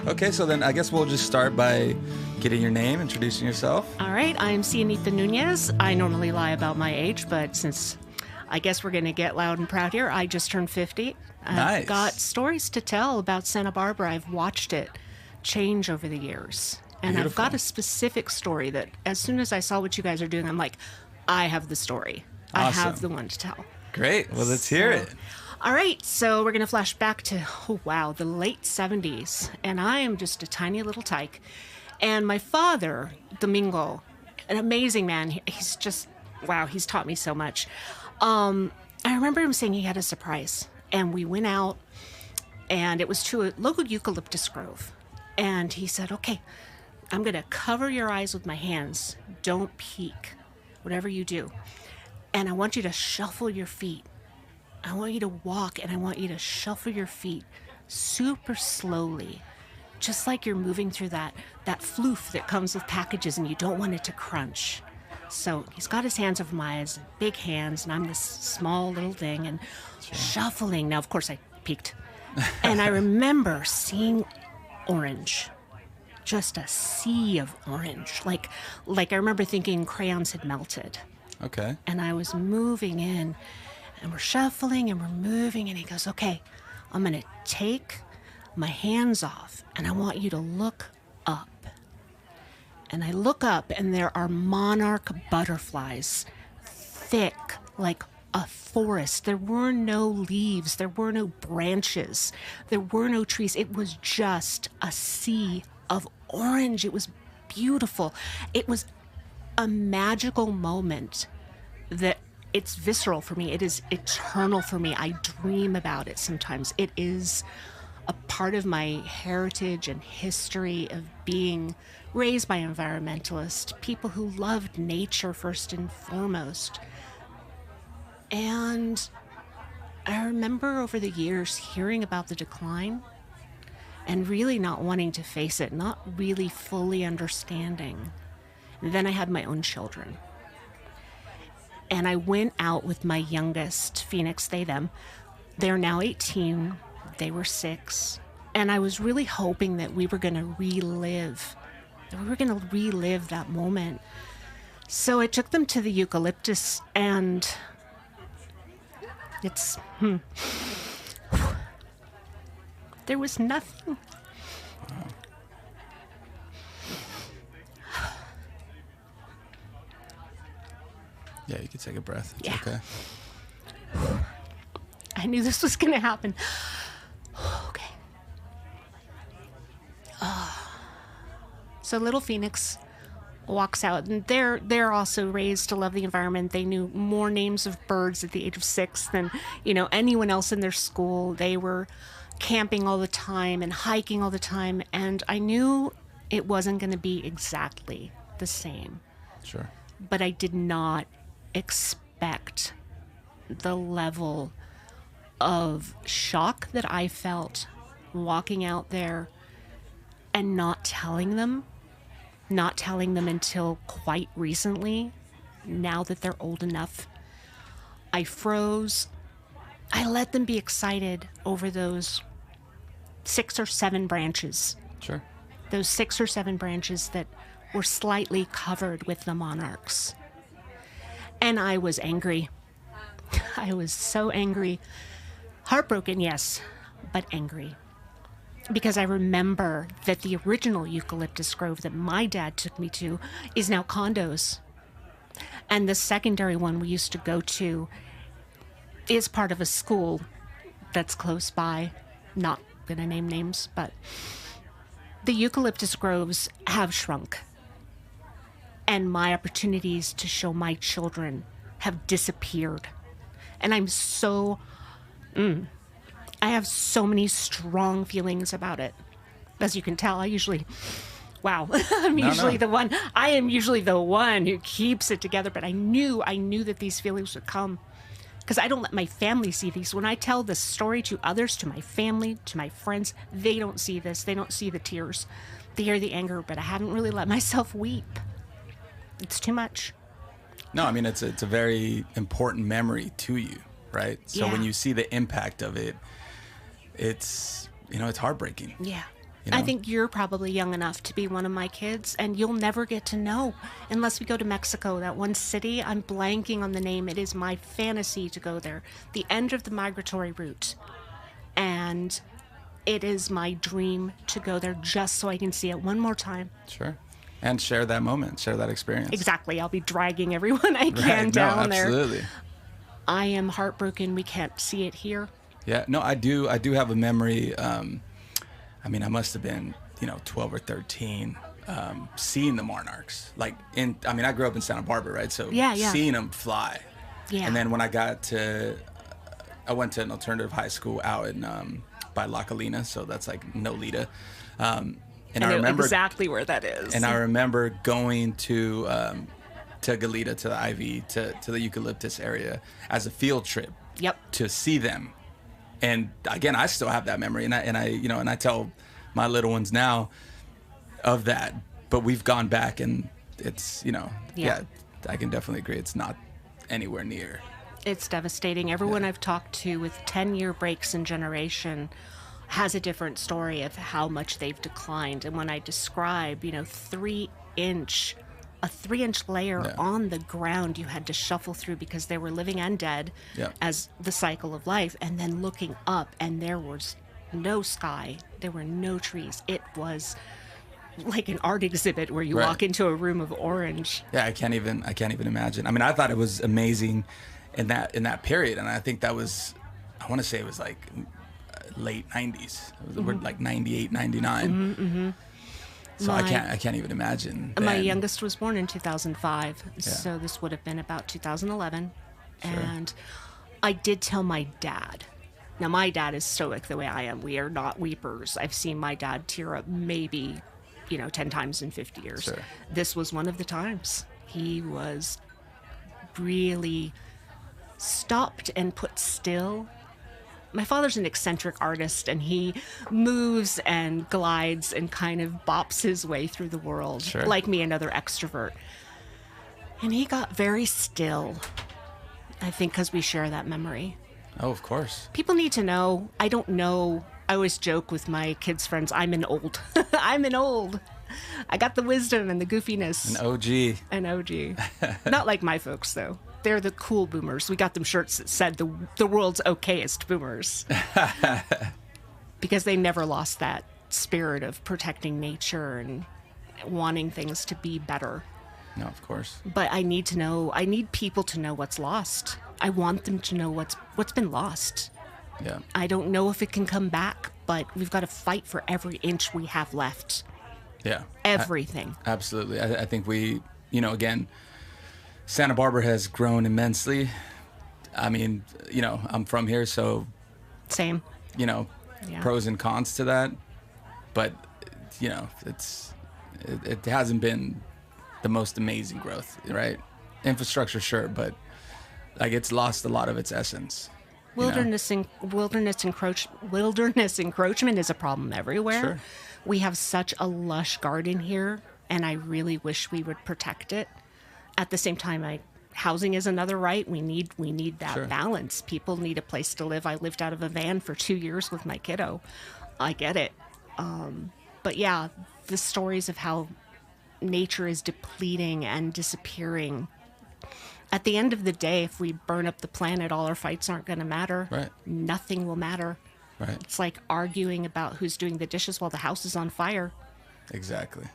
Okay, so then I guess we'll just start by getting your name, introducing yourself. All right, I'm Anita Nunez. I normally lie about my age, but since I guess we're going to get loud and proud here, I just turned 50. Nice. I've got stories to tell about Santa Barbara. I've watched it change over the years. And Beautiful. I've got a specific story that as soon as I saw what you guys are doing, I'm like, I have the story. I Awesome. have the one to tell. Great. Well, let's hear it. All right, so we're going to flash back to, the late 70s. And I am just a tiny little tyke. And my father, Domingo, an amazing man, he's just, he's taught me so much. I remember him saying he had a surprise. And we went out, and it was to a local eucalyptus grove. And he said, okay, I'm going to cover your eyes with my hands. Don't peek, whatever you do. And I want you to shuffle your feet. I want you to walk, and I want you to shuffle your feet super slowly, just like you're moving through that floof that comes with packages, and you don't want it to crunch. So he's got his hands over my eyes, big hands, and I'm this small little thing, and shuffling. Now, of course, I peeked. And I remember seeing orange, just a sea of orange. Like I remember thinking crayons had melted. Okay. And I was moving in, and we're shuffling, and we're moving, and he goes, okay, I'm going to take my hands off, and I want you to look up. And I look up, and there are monarch butterflies, thick, like a forest. There were no leaves. There were no branches. There were no trees. It was just a sea of orange. It was beautiful. It was a magical moment that it's visceral for me. It is eternal for me. I dream about it sometimes. It is a part of my heritage and history of being raised by environmentalists, people who loved nature first and foremost. And I remember over the years hearing about the decline and really not wanting to face it, not really fully understanding. And then I had my own children. And I went out with my youngest, Phoenix, they, them. They're now 18. They were 6. And I was really hoping that we were going to relive that moment. So I took them to the eucalyptus, and there was nothing. Wow. Yeah, you could take a breath. It's okay. I knew this was going to happen. Okay. So little Phoenix walks out, and they're also raised to love the environment. They knew more names of birds at the age of 6 than, anyone else in their school. They were camping all the time and hiking all the time, and I knew it wasn't going to be exactly the same. Sure. But I did not expect the level of shock that I felt walking out there and not telling them until quite recently, now that they're old enough. I froze. I let them be excited over those 6 or 7 branches. Sure. Those 6 or 7 branches that were slightly covered with the monarchs. And I was angry. I was so angry. Heartbroken, yes, but angry. Because I remember that the original eucalyptus grove that my dad took me to is now condos. And the secondary one we used to go to is part of a school that's close by. Not going to name names, but the eucalyptus groves have shrunk. And my opportunities to show my children have disappeared. And I'm so... I have so many strong feelings about it. As you can tell, I am usually the one who keeps it together, but I knew that these feelings would come because I don't let my family see these. When I tell this story to others, to my family, to my friends, they don't see this. They don't see the tears. They hear the anger, but I haven't really let myself weep. It's too much. No, I mean, it's a very important memory to you, right? So Yeah. when you see the impact of it, it's heartbreaking. Yeah. You know? I think you're probably young enough to be one of my kids, and you'll never get to know unless we go to Mexico, that one city. I'm blanking on the name. It is my fantasy to go there. The end of the migratory route. And it is my dream to go there just so I can see it one more time. Sure. And share that moment, share that experience. Exactly. I'll be dragging everyone I can down there. Absolutely. I am heartbroken we can't see it here. Yeah, no, I do have a memory. I mean, I must have been, 12 or 13, seeing the monarchs. I grew up in Santa Barbara, right? So seeing them fly. Yeah. And then when I went to an alternative high school out in by La Colina, so that's like Nolita. And I remember exactly where that is. And I remember going to Goleta, to the Ivy, to the eucalyptus area as a field trip. Yep. To see them. And again, I still have that memory, and I tell my little ones now of that. But we've gone back, and it's I can definitely agree. It's not anywhere near. It's devastating. Everyone I've talked to with 10-year breaks in generation has a different story of how much they've declined. And when I describe, 3-inch layer on the ground you had to shuffle through because they were living and dead as the cycle of life, and then looking up and there was no sky, there were no trees. It was like an art exhibit where you walk into a room of orange. Yeah, I can't even imagine. I mean, I thought it was amazing in that period, and I think that was, I want to say it was like late 90s. We're like 98, 99. So I can't even imagine. My youngest was born in 2005, so this would have been about 2011. Sure. And I did tell my dad. Now, my dad is stoic the way I am. We are not weepers. I've seen my dad tear up maybe, 10 times in 50 years. Sure. This was one of the times. He was really stopped and put still. My father's an eccentric artist, and he moves and glides and kind of bops his way through the world, like me, another extrovert. And he got very still, I think, because we share that memory. Oh, of course. People need to know. I don't know. I always joke with my kids' friends, I'm an old. I'm an old. I got the wisdom and the goofiness. An OG. Not like my folks, though. They're the cool boomers. We got them shirts that said the world's okayest boomers. Because they never lost that spirit of protecting nature and wanting things to be better. No, of course. But I need people to know what's lost. I want them to know what's been lost. Yeah. I don't know if it can come back, but we've got to fight for every inch we have left. Yeah. Everything. Absolutely. I think we, again, Santa Barbara has grown immensely. I mean, I'm from here, so... Same. Pros and cons to that. But, it hasn't been the most amazing growth, right? Infrastructure, sure, but, it's lost a lot of its essence. Wilderness encroachment is a problem everywhere. Sure. We have such a lush garden here, and I really wish we would protect it. At the same time, housing is another right. We need that balance. People need a place to live. I lived out of a van for 2 years with my kiddo. I get it. But yeah, the stories of how nature is depleting and disappearing. At the end of the day, if we burn up the planet, all our fights aren't going to matter. Right. Nothing will matter. Right. It's like arguing about who's doing the dishes while the house is on fire. Exactly.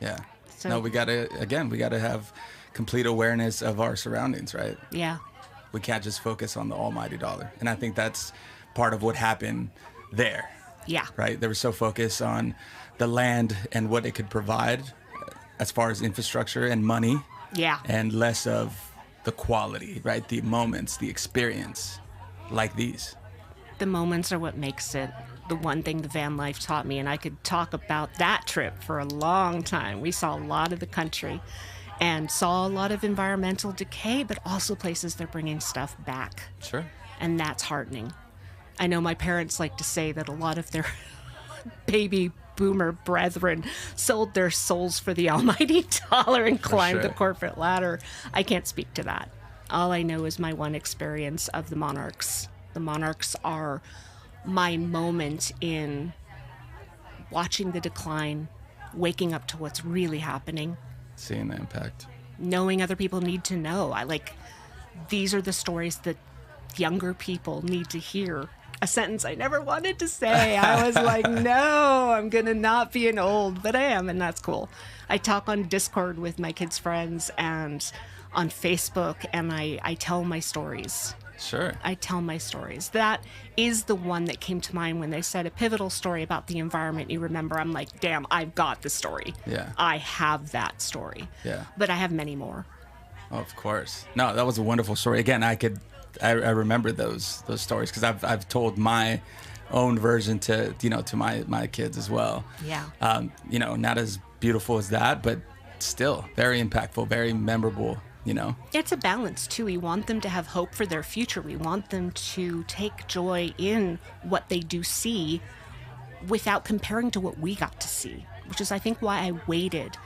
Yeah. So, no, we got to have complete awareness of our surroundings, right? Yeah. We can't just focus on the almighty dollar. And I think that's part of what happened there. Yeah. Right? They were so focused on the land and what it could provide as far as infrastructure and money. Yeah. And less of the quality, right? The moments, the experience like these. The moments are what makes it. The one thing the van life taught me, and I could talk about that trip for a long time. We saw a lot of the country and saw a lot of environmental decay, but also places they're bringing stuff back. Sure. And that's heartening. I know my parents like to say that a lot of their baby boomer brethren sold their souls for the almighty dollar and climbed the corporate ladder. I can't speak to that. All I know is my one experience of the monarchs. The monarchs are my moment in watching the decline, waking up to what's really happening. Seeing the impact. Knowing other people need to know. These are the stories that younger people need to hear. A sentence I never wanted to say. I was like, no, I'm going to not be an old, but I am, and that's cool. I talk on Discord with my kids' friends and on Facebook, and I tell my stories. Sure. I tell my stories. That is the one that came to mind when they said a pivotal story about the environment you remember. I'm like, damn, I've got the story. Yeah. I have that story. Yeah. But I have many more. Oh, of course. No, that was a wonderful story. Again, I remember those stories because I've told my own version to my kids as well. Yeah. Not as beautiful as that, but still very impactful, very memorable. It's a balance too. We want them to have hope for their future. We want them to take joy in what they do see without comparing to what we got to see, which is I think why I waited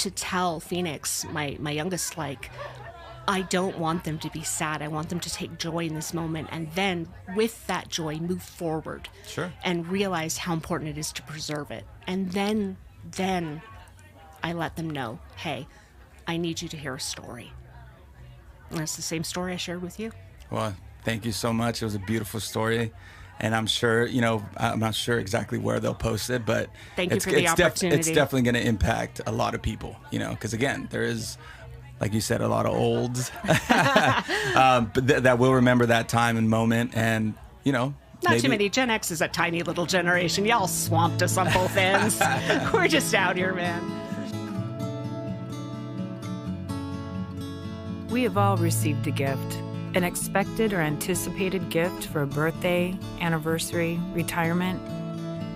to tell Phoenix, my youngest, I don't want them to be sad. I want them to take joy in this moment, and then with that joy move forward. Sure. And realize how important it is to preserve it. And then I let them know, hey, I need you to hear a story. And that's the same story I shared with you. Well, thank you so much. It was a beautiful story. And I'm sure, I'm not sure exactly where they'll post it, but thank you for the opportunity. It's definitely going to impact a lot of people, because again, there is, like you said, a lot of olds but that will remember that time and moment, and not too many. Gen X is a tiny little generation. Y'all swamped us on both ends. We're just out here, man. We have all received a gift, an expected or anticipated gift for a birthday, anniversary, retirement.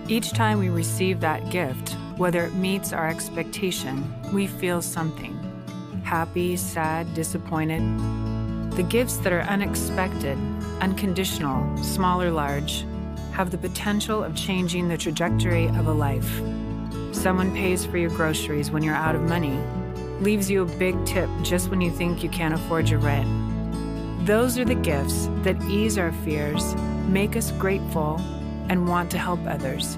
Each time we receive that gift, whether it meets our expectation, we feel something. Happy, sad, disappointed. The gifts that are unexpected, unconditional, small or large, have the potential of changing the trajectory of a life. Someone pays for your groceries when you're out of money, leaves you a big tip just when you think you can't afford your rent. Those are the gifts that ease our fears, make us grateful, and want to help others.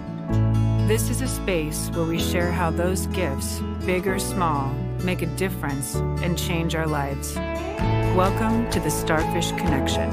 This is a space where we share how those gifts, big or small, make a difference and change our lives. Welcome to the Starfish Connection.